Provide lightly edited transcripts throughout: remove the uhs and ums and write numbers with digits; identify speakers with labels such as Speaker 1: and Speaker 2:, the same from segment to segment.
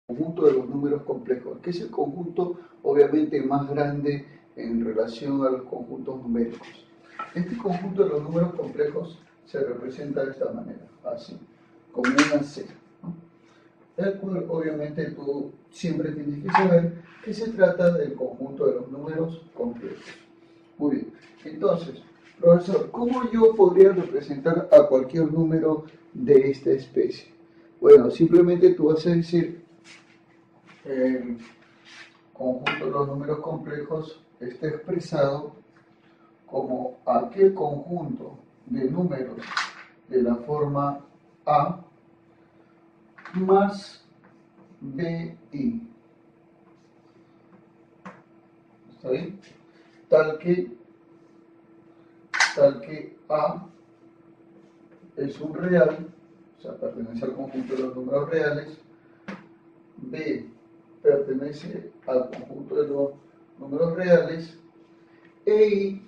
Speaker 1: conjunto de los números complejos, que es el conjunto obviamente más grande en relación a los conjuntos numéricos. Este conjunto de los números complejos se representa de esta manera, así, como una C, ¿no? El cual obviamente tú siempre tienes que saber que se trata del conjunto de los números complejos. Muy bien, entonces, profesor, ¿cómo yo podría representar a cualquier número de esta especie? Bueno, simplemente tú vas a decir el conjunto de los números complejos está expresado como aquel conjunto de números de la forma A más BI. ¿Está bien? Tal que A es un real, o sea, pertenece al conjunto de los números reales, B pertenece al conjunto de los números reales, I,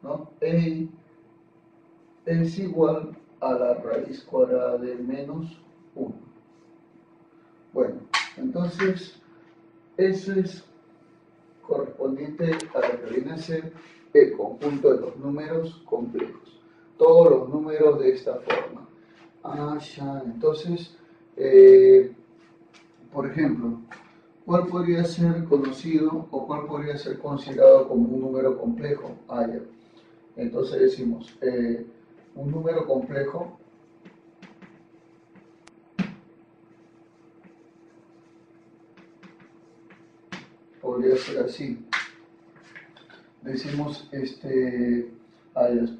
Speaker 1: ¿no? I es igual a la raíz cuadrada de menos 1. Bueno, entonces eso es correspondiente a lo que viene a ser el conjunto de los números complejos. Todos los números de esta forma. Ya, entonces, por ejemplo, ¿cuál podría ser conocido o cuál podría ser considerado como un número complejo? Ya. Entonces decimos, un número complejo podría ser así. Decimos,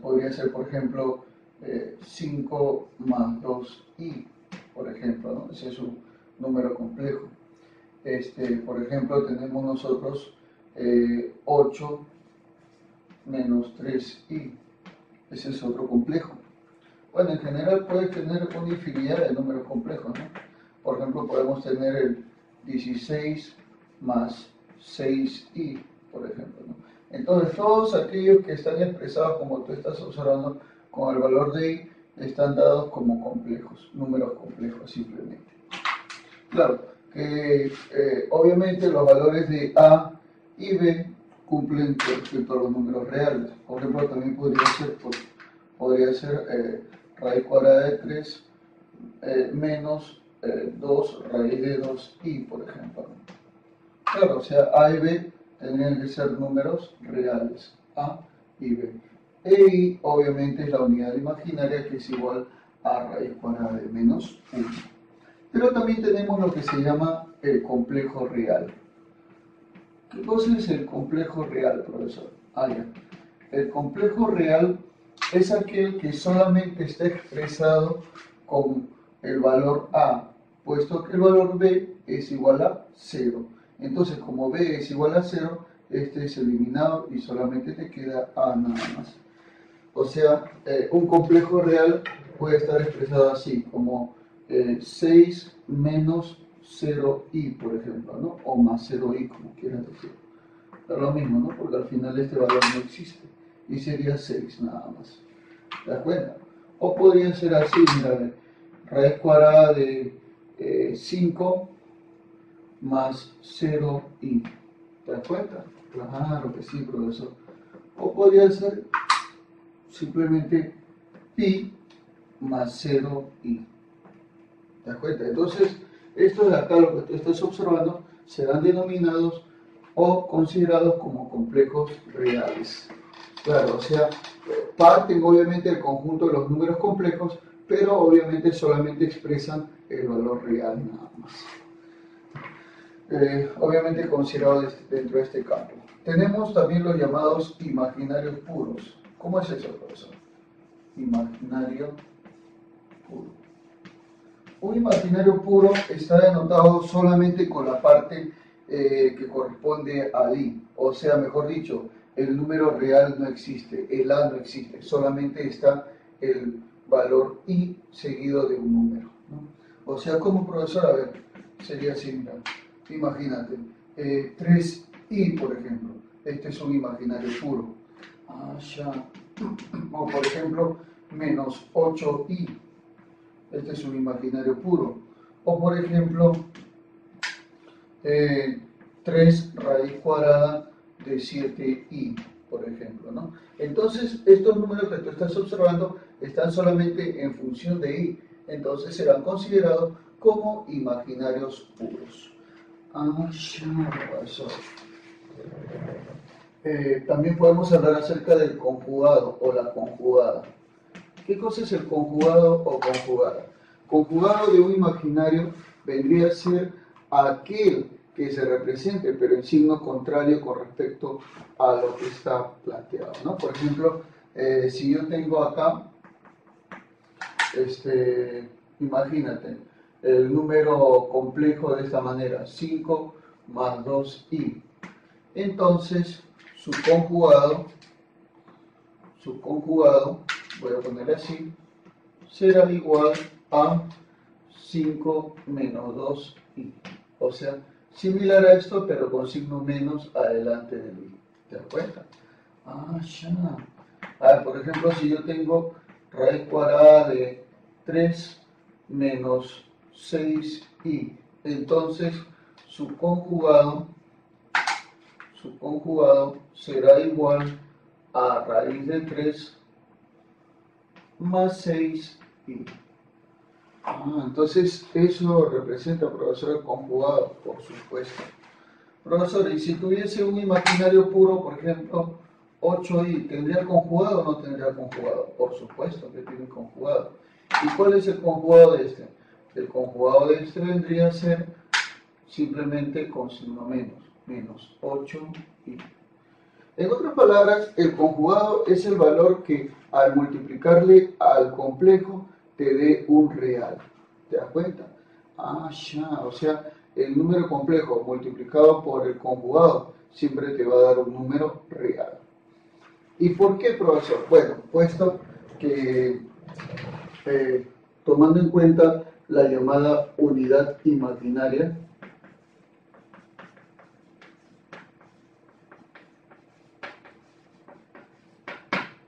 Speaker 1: podría ser, por ejemplo, 5 más 2i, por ejemplo, ¿no? Ese es un número complejo. Por ejemplo, tenemos nosotros 8 menos 3i. Ese es otro complejo. Bueno, en general puedes tener una infinidad de números complejos, ¿no? Por ejemplo, podemos tener el 16 más 6i, por ejemplo, ¿no? Entonces, todos aquellos que están expresados como tú estás observando con el valor de i, están dados como complejos, números complejos simplemente. Claro, que obviamente los valores de a y b cumplen con respecto a los números reales. Por ejemplo, también podría ser raíz cuadrada de 3 menos 2 raíz de 2i, por ejemplo. Claro, o sea, a y b tendrían que ser números reales, a y b. E i obviamente es la unidad imaginaria, que es igual a raíz cuadrada de menos 1. Pero también tenemos lo que se llama el complejo real. ¿Qué cosa es el complejo real, profesor? Ya. El complejo real es aquel que solamente está expresado con el valor A, puesto que el valor B es igual a 0. Entonces, como B es igual a 0, este es eliminado y solamente te queda A nada más. O sea, un complejo real puede estar expresado así, como 6 menos 0i, por ejemplo, ¿no? O más 0i, como quieras decir. Es lo mismo, ¿no? Porque al final este valor no existe. Y sería 6 nada más. ¿Te das cuenta? O podría ser así, mira, raíz cuadrada de 5 más 0i. ¿Te das cuenta? Claro que sí, profesor. O podría ser simplemente pi más 0i. ¿Te das cuenta? Entonces, esto de acá, lo que tú estás observando, serán denominados o considerados como complejos reales. Claro, o sea, parten obviamente del conjunto de los números complejos, pero obviamente solamente expresan el valor real nada más. Obviamente considerado dentro de este campo. Tenemos también los llamados imaginarios puros. ¿Cómo es eso, profesor? Imaginario puro. Un imaginario puro está denotado solamente con la parte que corresponde al i, o sea, mejor dicho, el número real no existe, el a no existe, solamente está el valor i seguido de un número, ¿no? O sea, como profesor, a ver, sería así, mira, imagínate, 3i, por ejemplo, este es un imaginario puro. Ya. O por ejemplo, menos 8i. Este es un imaginario puro. O por ejemplo, 3 raíz cuadrada de 7i, por ejemplo, ¿no? Entonces, estos números que tú estás observando están solamente en función de i, entonces serán considerados como imaginarios puros. Eso. También podemos hablar acerca del conjugado o la conjugada. ¿Qué cosa es el conjugado o conjugada? Conjugado de un imaginario vendría a ser aquel que se represente, pero en signo contrario con respecto a lo que está planteado, ¿no? Por ejemplo, si yo tengo acá, imagínate, el número complejo de esta manera, 5 más 2i. Entonces, su conjugado, voy a poner así, será igual a 5 menos 2i. O sea, similar a esto, pero con signo menos adelante del i. ¿Te das cuenta? Ya. A ver, por ejemplo, si yo tengo raíz cuadrada de 3 menos 6i, entonces su conjugado será igual a raíz de 3 más 6i. Entonces eso representa, profesor, el conjugado, por supuesto. Profesor, y si tuviese un imaginario puro, por ejemplo, 8i, ¿tendría conjugado o no tendría conjugado? Por supuesto que tiene conjugado. ¿Y cuál es el conjugado de este? El conjugado de este vendría a ser simplemente con signo menos 8i. En otras palabras, el conjugado es el valor que al multiplicarle al complejo te dé un real. ¿Te das cuenta? Ya, o sea, el número complejo multiplicado por el conjugado siempre te va a dar un número real. ¿Y por qué, profesor? Bueno, puesto que tomando en cuenta la llamada unidad imaginaria,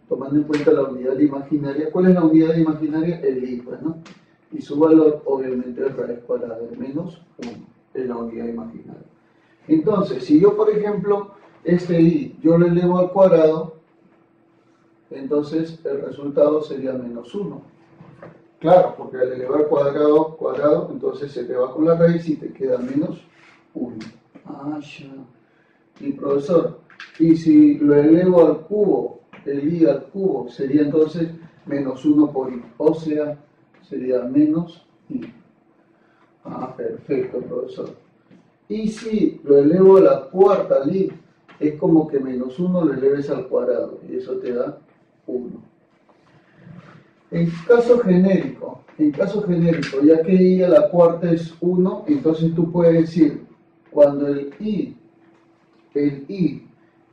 Speaker 1: tomando en cuenta la unidad imaginaria, ¿cuál es la unidad imaginaria? El i, pues, ¿no? Y su valor, obviamente, es raíz cuadrada de menos 1, es la unidad imaginaria. Entonces, si yo, por ejemplo, este i, yo lo elevo al cuadrado, entonces el resultado sería menos 1. Claro, porque al elevar cuadrado, entonces se te va con la raíz y te queda menos 1. Ya. Y profesor, y si lo elevo al cubo, el i al cubo, sería entonces menos 1 por i, o sea, sería menos i. Perfecto, profesor. Y si lo elevo a la cuarta al i, es como que menos 1 lo eleves al cuadrado, y eso te da 1. En caso genérico, ya que i a la cuarta es 1, entonces tú puedes decir, cuando el i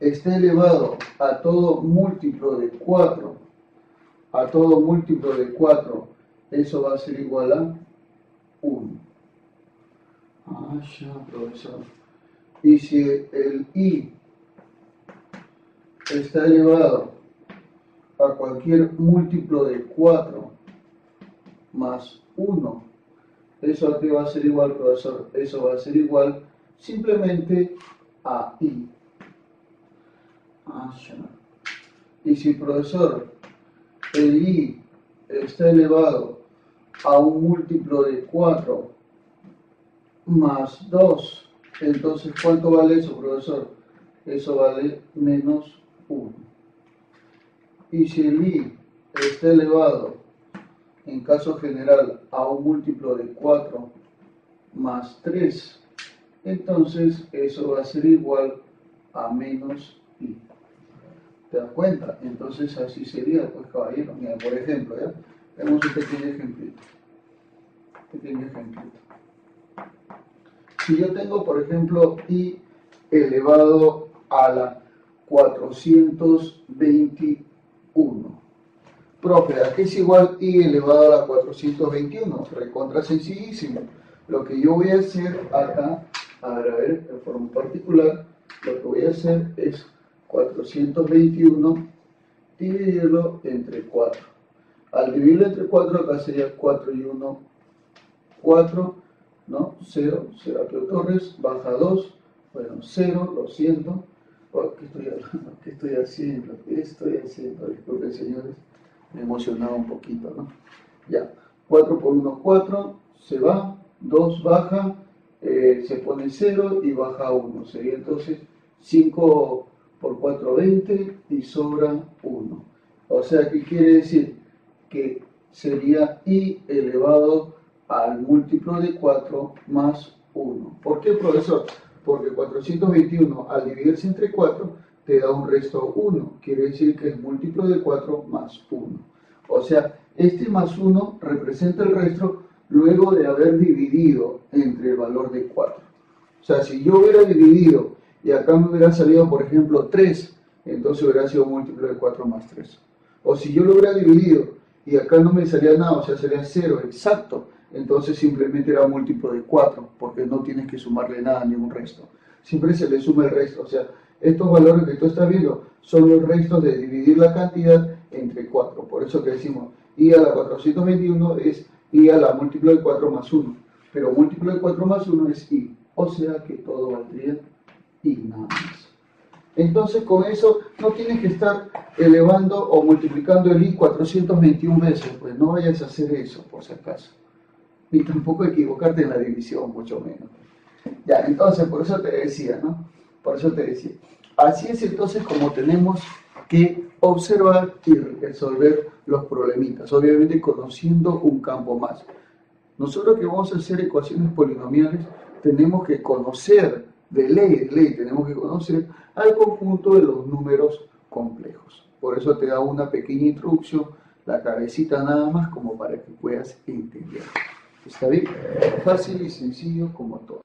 Speaker 1: esté elevado a todo múltiplo de 4, eso va a ser igual a 1. Ya, profesor. Y si el i está elevado a cualquier múltiplo de 4 más 1, ¿eso a qué va a ser igual, profesor? Eso va a ser igual simplemente a i. Ya. Y si, profesor, el i está elevado a un múltiplo de 4 más 2, entonces ¿cuánto vale eso, profesor? Eso vale menos 1. Y si el i está elevado, en caso general, a un múltiplo de 4 más 3, entonces eso va a ser igual a menos i. ¿Te das cuenta? Entonces así sería, pues, caballero. Mira, por ejemplo, ¿ya? Tenemos un pequeño ejemplito. Si yo tengo, por ejemplo, i elevado a la 421. Profe, ¿a qué es igual i elevado a la 421? Recontra sencillísimo. Lo que yo voy a hacer acá, a ver, de forma particular, lo que voy a hacer es 421 dividirlo entre 4. Al dividirlo entre 4, acá sería 4 y 1, 4. ¿no? 0, Serapio Torres, baja 2, bueno, 0, lo siento. Oh, ¿qué estoy hablando? ¿Qué estoy haciendo? ¿Qué estoy haciendo? Disculpen, señores, me he emocionado un poquito, ¿no? Ya, 4 por 1, 4, se va, 2 baja, se pone 0 y baja 1, sería entonces 5 por 4, 20 y sobra 1. O sea, ¿qué quiere decir? Que sería i elevado al múltiplo de 4 más 1. ¿Por qué, profesor? Porque 421 al dividirse entre 4 te da un resto 1. Quiere decir que es múltiplo de 4 más 1. O sea, este más 1 representa el resto luego de haber dividido entre el valor de 4. O sea, si yo hubiera dividido y acá me hubiera salido, por ejemplo, 3, entonces hubiera sido múltiplo de 4 más 3. O si yo lo hubiera dividido y acá no me salía nada, o sea, sería 0 exacto, entonces simplemente era múltiplo de 4, porque no tienes que sumarle nada, ningún resto. Siempre se le suma el resto, o sea, estos valores que tú estás viendo son los restos de dividir la cantidad entre 4. Por eso que decimos i a la 421 es i a la múltiplo de 4 más 1. Pero múltiplo de 4 más 1 es i. O sea que todo valdría i nada más. Entonces con eso no tienes que estar elevando o multiplicando el i 421 veces. Pues no vayas a hacer eso por si acaso. Ni tampoco equivocarte en la división, mucho menos. Ya, entonces por eso te decía, ¿no? Por eso te decía. Así es entonces como tenemos que observar y resolver los problemitas, obviamente conociendo un campo más. Nosotros que vamos a hacer ecuaciones polinomiales tenemos que conocer, de ley, tenemos que conocer al conjunto de los números complejos. Por eso te da una pequeña introducción, la cabecita nada más como para que puedas entender. ¿Está bien? Fácil y sencillo como todo.